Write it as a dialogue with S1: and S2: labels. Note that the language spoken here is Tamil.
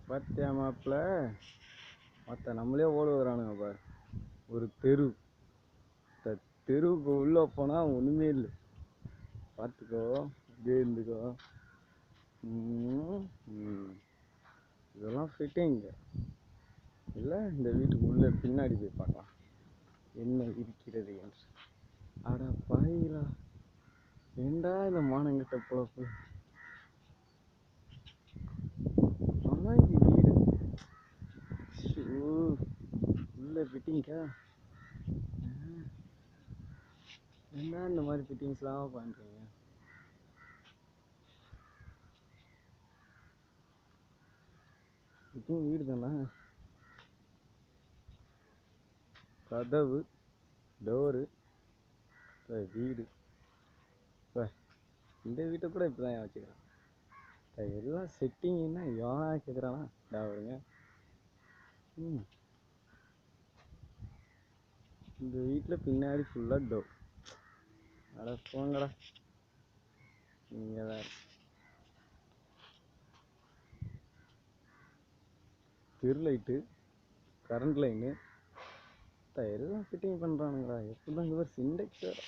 S1: பார்த்தியா மாப்பிள்ள, மற்ற நம்மளே ஓடுறானுங்க பாரு. ஒரு தெரு, தெருவுக்கு உள்ள போனா ஒண்ணுமே இல்லை. பார்த்துக்கோ, இதே இருந்துக்கோ. இதெல்லாம் ஃபிட்டிங் இல்லை. இந்த வீட்டுக்கு உள்ள பின்னாடி போய் பார்க்கலாம் என்ன இருக்கிறது என்று. அட பாயிலா, ஏண்டா இந்த மானங்கிட்ட பொழப்பு. வீடு உள்ள ஃபிட்டிங்கா? என்ன இந்த மாதிரி ஃபிட்டிங்ஸ்லாம் பண்ணுறீங்க? இதுவும் வீடு தானே. கதவு, டோரு, வீடு. இந்த வீட்டை கூட இப்படி தான் வச்சுக்கிறேன். எல்லாம் செட்டிங்கன்னா எவனா கேட்குறானா? வருங்க. இந்த வீட்டில் பின்னாடி ஃபுல்லாக டோர். அட போங்கடா நீங்கள் வேற. தெரு லைட்டு, கரண்ட் லைனு எல்லாம் ஃபிட்டிங் பண்ணுறானுங்களா? எப்படி தான் இவர் சிண்டெக்ஸ் வேறு.